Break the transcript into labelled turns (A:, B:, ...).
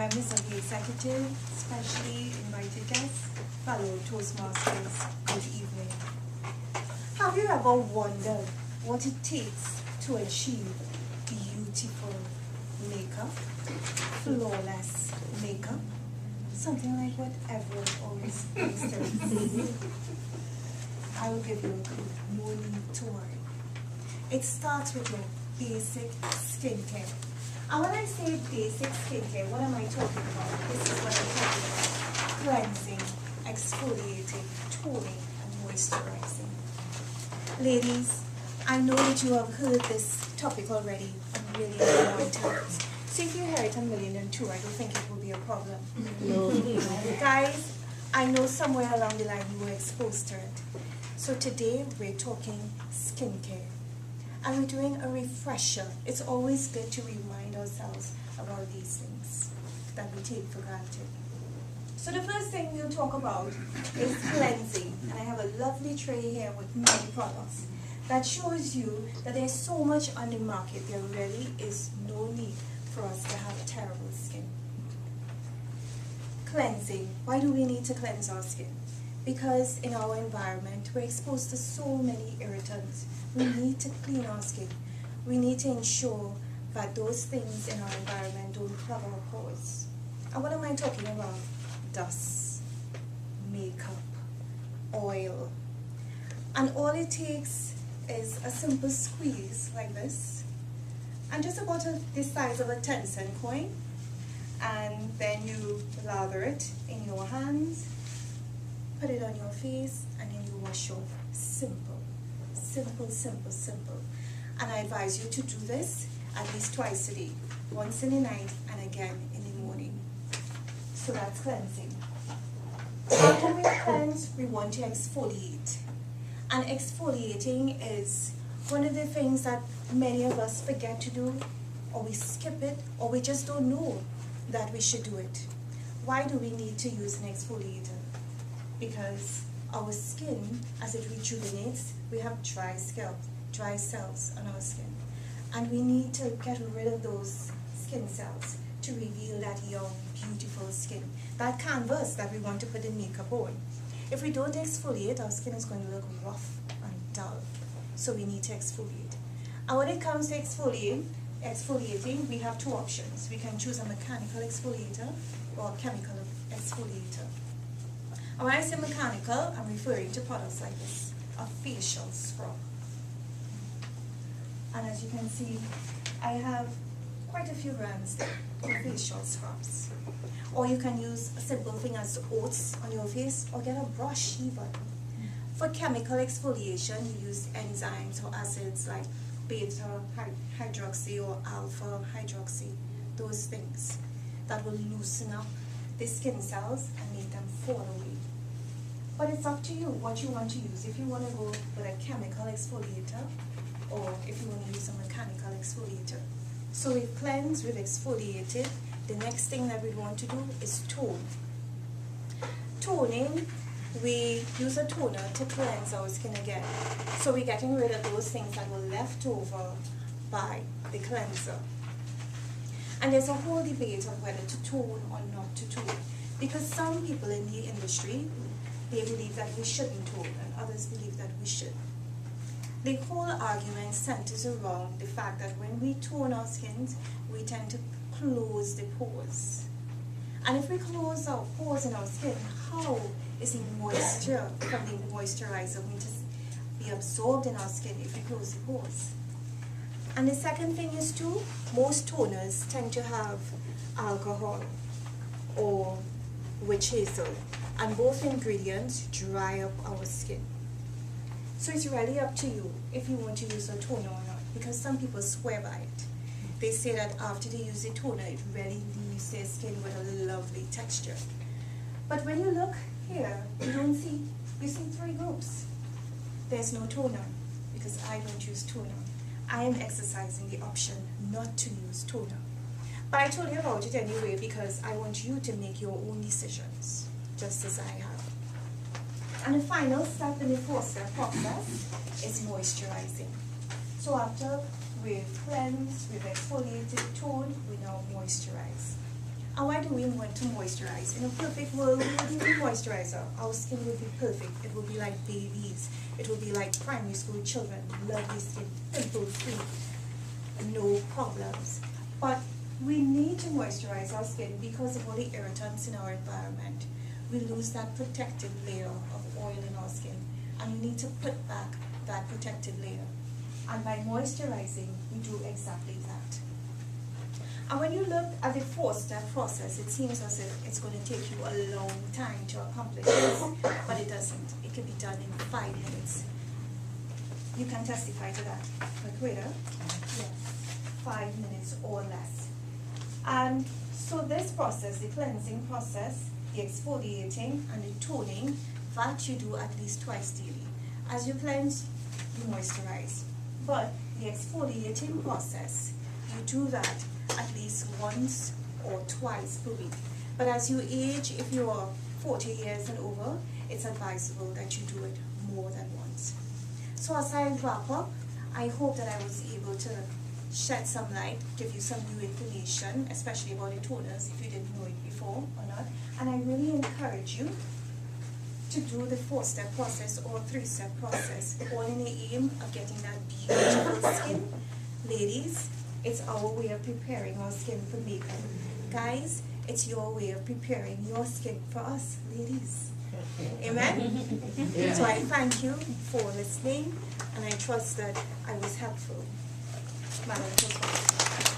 A: members of the executive, especially invited guests, fellow Toastmasters, good evening. Have you ever wondered what it takes to achieve beautiful makeup, flawless makeup, something like what everyone always thinks there is? I will give you a clue, no need to worry. It starts with your basic skincare. And when I say basic skincare, what am I talking about? This is what I'm talking about. Cleansing, exfoliating, toning, and moisturizing. Ladies, I know that you have heard this topic already a million times. So if you hear it a million and two, I don't think it will be a problem. No. Guys, I know somewhere along the line you were exposed to it. So today we're talking skincare. And we're doing a refresher. It's always good to remind ourselves about these things that we take for granted. So the first thing we'll talk about is cleansing. And I have a lovely tray here with many products that shows you that there's so much on the market, there really is no need for us to have terrible skin. Cleansing. Why do we need to cleanse our skin? Because in our environment, we're exposed to so many irritants. We need to clean our skin. We need to ensure that those things in our environment don't clog our pores. And what am I talking about? Dust, makeup, oil. And all it takes is a simple squeeze like this, and just about the size of a 10-cent coin. And then you lather it in your hands, put it on your face, and then you wash off. Simple. Simple, simple, simple. And I advise you to do this at least twice a day. Once in the night and again in the morning. So that's cleansing. After we cleanse, we want to exfoliate. And exfoliating is one of the things that many of us forget to do, or we skip it, or we just don't know that we should do it. Why do we need to use an exfoliator? Because our skin, as it rejuvenates, we have dry cells on our skin. And we need to get rid of those skin cells to reveal that young, beautiful skin, that canvas that we want to put the makeup on. If we don't exfoliate, our skin is going to look rough and dull. So we need to exfoliate. And when it comes to exfoliating, we have two options. We can choose a mechanical exfoliator or a chemical exfoliator. And when I say mechanical, I'm referring to products like this, a facial scrub. And as you can see, I have quite a few brands there for facial scrubs. Or you can use a simple thing as oats on your face, or get a brush even. For chemical exfoliation, you use enzymes or acids like beta hydroxy or alpha hydroxy, those things that will loosen up the skin cells and make them fall away. But it's up to you what you want to use. If you want to go with a chemical exfoliator, or if you want to use a mechanical exfoliator. So we've cleansed, we've exfoliated. The next thing that we want to do is tone. Toning, we use a toner to cleanse our skin again. So we're getting rid of those things that were left over by the cleanser. And there's a whole debate on whether to tone or not to tone. Because some people in the industry, they believe that we shouldn't tone, and others believe that we should. The whole argument centers around the fact that when we tone our skins, we tend to close the pores. And if we close our pores in our skin, how is the moisture from the moisturizer going to be absorbed in our skin if we close the pores? And the second thing is too, most toners tend to have alcohol or witch hazel, and both ingredients dry up our skin. So it's really up to you if you want to use a toner or not, because some people swear by it. They say that after they use a toner, it really leaves their skin with a lovely texture. But when you look here, you see three groups. There's no toner, because I don't use toner. I am exercising the option not to use toner. But I told you about it anyway because I want you to make your own decisions, just as I have. And the final step in the 4-step process is moisturizing. So after we've cleansed, we've exfoliated, toned, we now moisturize. And why do we want to moisturize? In a perfect world, we wouldn't need moisturizer. Our skin would be perfect. It would be like babies. It would be like primary school children. Lovely skin, pimple-free, no problems. But we need to moisturize our skin because of all the irritants in our environment. We lose that protective layer of oil in our skin, and we need to put back that protective layer. And by moisturizing, we do exactly that. And when you look at the 4-step process, it seems as if it's going to take you a long time to accomplish this, but it doesn't. It can be done in 5 minutes. You can testify to that. Equator? Yes. 5 minutes or less. And so this process, the cleansing process, the exfoliating and the toning, that you do at least twice daily. As you cleanse, you moisturize. But the exfoliating process, you do that at least once or twice per week. But as you age, if you are 40 years and over, it's advisable that you do it more than once. So as I wrap up, I hope that I was able to shed some light, give you some new information, especially about the toners if you didn't know it before or not. And I really encourage you to do the 4-step process or 3-step process, all in the aim of getting that beautiful skin. Ladies, it's our way of preparing our skin for makeup. Guys, it's your way of preparing your skin for us, ladies. Amen? Yeah. So I thank you for listening, and I trust that I was helpful. Manual Proj.